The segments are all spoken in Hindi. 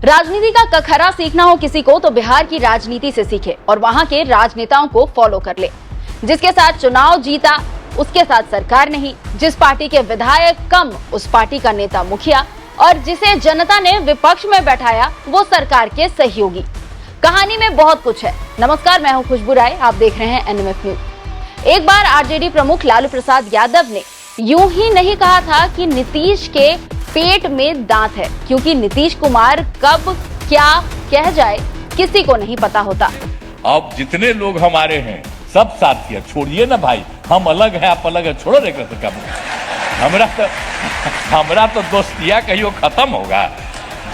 राजनीति का कखरा सीखना हो किसी को तो बिहार की राजनीति से सीखे और वहां के राजनेताओं को फॉलो कर ले। जिसके साथ चुनाव जीता उसके साथ सरकार नहीं, जिस पार्टी के विधायक कम उस पार्टी का नेता मुखिया और जिसे जनता ने विपक्ष में बैठाया वो सरकार के सहयोगी। कहानी में बहुत कुछ है। नमस्कार, मैं हूं खुशबू राय, आप देख रहे हैं एनएमएफ न्यूज। एक बार आरजेडी प्रमुख लालू प्रसाद यादव ने यूं ही नहीं कहा था कि नीतीश के पेट में दांत है, क्योंकि नीतीश कुमार कब क्या कह जाए किसी को नहीं पता होता। अब जितने लोग हमारे हैं सब साथी है, छोड़िए ना भाई, हम अलग हैं आप अलग है, छोड़ो रे कम। हमरा तो दोस्तिया कहियो खत्म होगा।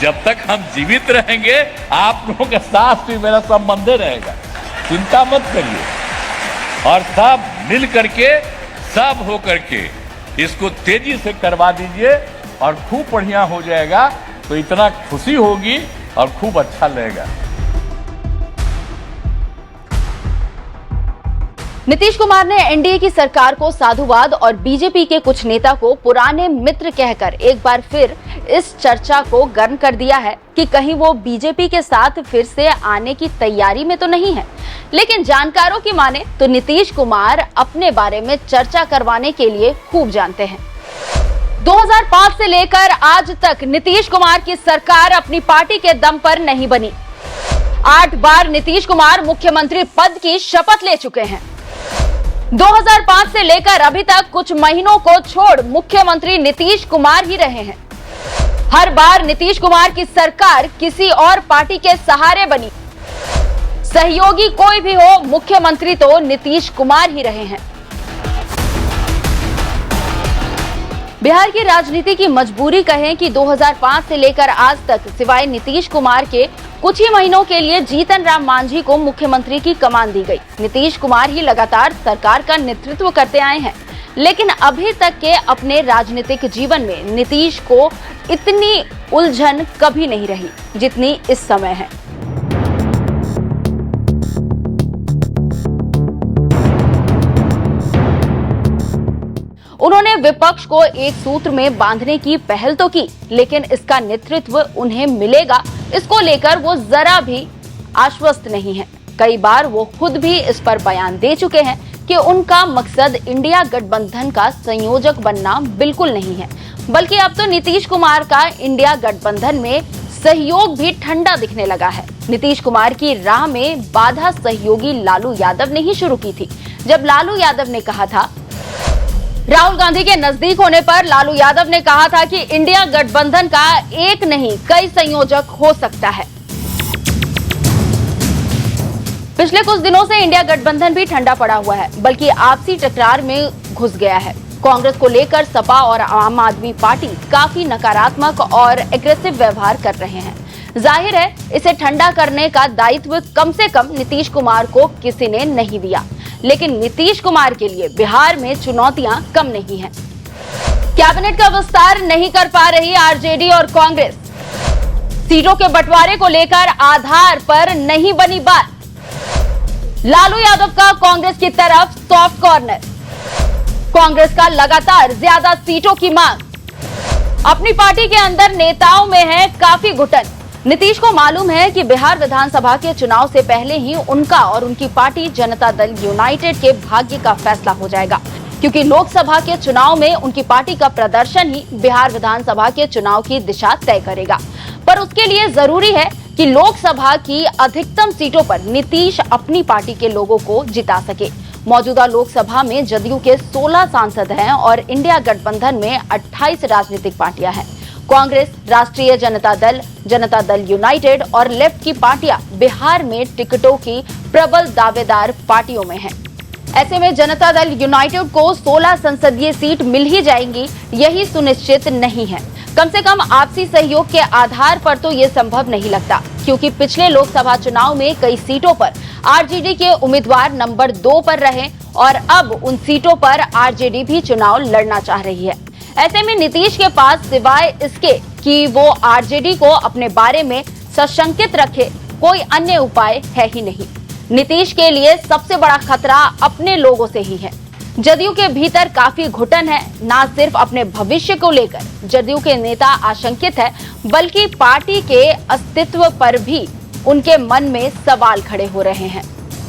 जब तक हम जीवित रहेंगे आप लोगों के साथ भी मेरा संबंध रहेगा, चिंता मत करिए। और सब मिल करके सब हो करके इसको तेजी से करवा दीजिए और खूब बढ़िया हो जाएगा, तो इतना खुशी होगी और खूब अच्छा लगेगा। नीतीश कुमार ने एनडीए की सरकार को साधुवाद और बीजेपी के कुछ नेता को पुराने मित्र कहकर एक बार फिर इस चर्चा को गर्म कर दिया है कि कहीं वो बीजेपी के साथ फिर से आने की तैयारी में तो नहीं है। लेकिन जानकारों की माने तो नीतीश कुमार अपने बारे में चर्चा करवाने के लिए खूब जानते हैं। 2005 से लेकर आज तक नीतीश कुमार की सरकार अपनी पार्टी के दम पर नहीं बनी। 8 बार नीतीश कुमार मुख्यमंत्री पद की शपथ ले चुके हैं। 2005 से लेकर अभी तक कुछ महीनों को छोड़ मुख्यमंत्री नीतीश कुमार ही रहे हैं। हर बार नीतीश कुमार की सरकार किसी और पार्टी के सहारे बनी। सहयोगी कोई भी हो, मुख्यमंत्री तो नीतीश कुमार ही रहे हैं। बिहार की राजनीति की मजबूरी कहें कि 2005 से लेकर आज तक सिवाय नीतीश कुमार के कुछ ही महीनों के लिए जीतन राम मांझी को मुख्यमंत्री की कमान दी गई। नीतीश कुमार ही लगातार सरकार का नेतृत्व करते आए हैं, लेकिन अभी तक के अपने राजनीतिक जीवन में नीतीश को इतनी उलझन कभी नहीं रही जितनी इस समय है। उन्होंने विपक्ष को एक सूत्र में बांधने की पहल तो की, लेकिन इसका नेतृत्व उन्हें मिलेगा इसको लेकर वो जरा भी आश्वस्त नहीं है। कई बार वो खुद भी इस पर बयान दे चुके हैं कि उनका मकसद इंडिया गठबंधन का संयोजक बनना बिल्कुल नहीं है, बल्कि अब तो नीतीश कुमार का इंडिया गठबंधन में सहयोग भी ठंडा दिखने लगा है। नीतीश कुमार की राह में बाधा सहयोगी लालू यादव ने ही शुरू की थी। जब लालू यादव ने कहा था, राहुल गांधी के नजदीक होने पर लालू यादव ने कहा था कि इंडिया गठबंधन का एक नहीं कई संयोजक हो सकता है। पिछले कुछ दिनों से इंडिया गठबंधन भी ठंडा पड़ा हुआ है, बल्कि आपसी टकरार में घुस गया है। कांग्रेस को लेकर सपा और आम आदमी पार्टी काफी नकारात्मक और एग्रेसिव व्यवहार कर रहे हैं। जाहिर है इसे ठंडा करने का दायित्व कम से कम नीतीश कुमार को किसी ने नहीं दिया, लेकिन नीतीश कुमार के लिए बिहार में चुनौतियां कम नहीं हैं। कैबिनेट का विस्तार नहीं कर पा रही आरजेडी और कांग्रेस। सीटों के बंटवारे को लेकर आधार पर नहीं बनी बात। लालू यादव का कांग्रेस की तरफ सॉफ्ट कॉर्नर। कांग्रेस का लगातार ज्यादा सीटों की मांग। अपनी पार्टी के अंदर नेताओं में है काफी घुटन। नीतीश को मालूम है कि बिहार विधानसभा के चुनाव से पहले ही उनका और उनकी पार्टी जनता दल यूनाइटेड के भाग्य का फैसला हो जाएगा, क्योंकि लोकसभा के चुनाव में उनकी पार्टी का प्रदर्शन ही बिहार विधानसभा के चुनाव की दिशा तय करेगा। पर उसके लिए जरूरी है कि लोकसभा की अधिकतम सीटों पर नीतीश अपनी पार्टी के लोगों को जिता सके। मौजूदा लोकसभा में जदयू के 16 सांसद हैं और इंडिया गठबंधन में 28 राजनीतिक पार्टियां हैं। कांग्रेस, राष्ट्रीय जनता दल यूनाइटेड और लेफ्ट की पार्टियां बिहार में टिकटों की प्रबल दावेदार पार्टियों में हैं। ऐसे में जनता दल यूनाइटेड को 16 संसदीय सीट मिल ही जाएंगी, यही सुनिश्चित नहीं है। कम से कम आपसी सहयोग के आधार पर तो ये संभव नहीं लगता, क्योंकि पिछले लोकसभा चुनाव में कई सीटों पर आरजेडी के उम्मीदवार नंबर 2 पर रहे और अब उन सीटों पर आरजेडी भी चुनाव लड़ना चाह रही है। ऐसे में नीतीश के पास सिवाय इसके कि वो आरजेडी को अपने बारे में सशंकित रखे, कोई अन्य उपाय है ही नहीं। नीतीश के लिए सबसे बड़ा खतरा अपने लोगों से ही है। जदयू के भीतर काफी घुटन है। न सिर्फ अपने भविष्य को लेकर जदयू के नेता आशंकित है, बल्कि पार्टी के अस्तित्व पर भी उनके मन में सवाल खड़े हो रहे हैं।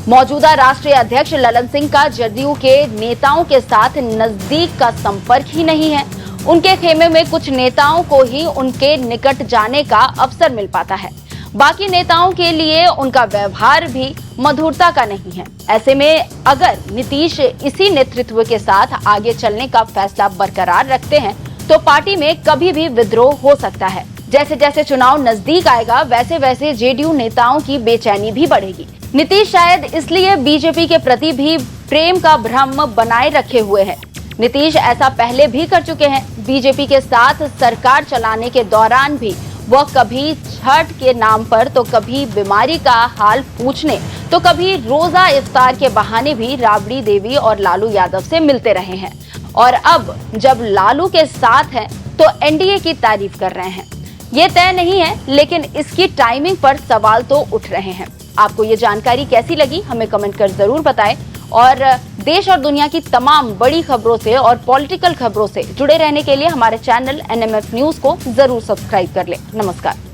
मौजूदा राष्ट्रीय अध्यक्ष ललन सिंह का जदयू के नेताओं के साथ नजदीक का संपर्क ही नहीं है। उनके खेमे में कुछ नेताओं को ही उनके निकट जाने का अवसर मिल पाता है। बाकी नेताओं के लिए उनका व्यवहार भी मधुरता का नहीं है। ऐसे में अगर नीतीश इसी नेतृत्व के साथ आगे चलने का फैसला बरकरार रखते हैं तो पार्टी में कभी भी विद्रोह हो सकता है। जैसे जैसे चुनाव नजदीक आएगा वैसे वैसे जेडीयू नेताओं की बेचैनी भी बढ़ेगी। नीतीश शायद इसलिए बीजेपी के प्रति भी प्रेम का भ्रम बनाए रखे हुए हैं। नीतीश ऐसा पहले भी कर चुके हैं। बीजेपी के साथ सरकार चलाने के दौरान भी वह कभी छठ के नाम पर तो कभी बीमारी का हाल पूछने तो कभी रोजा इफ्तार के बहाने भी राबड़ी देवी और लालू यादव से मिलते रहे हैं। और अब जब लालू के साथ हैं तो एनडीए की तारीफ कर रहे हैं। ये तय नहीं है, लेकिन इसकी टाइमिंग पर सवाल तो उठ रहे हैं। आपको ये जानकारी कैसी लगी हमें कमेंट कर जरूर बताएं और देश और दुनिया की तमाम बड़ी खबरों से और पॉलिटिकल खबरों से जुड़े रहने के लिए हमारे चैनल NMF न्यूज को जरूर सब्सक्राइब कर लें। नमस्कार।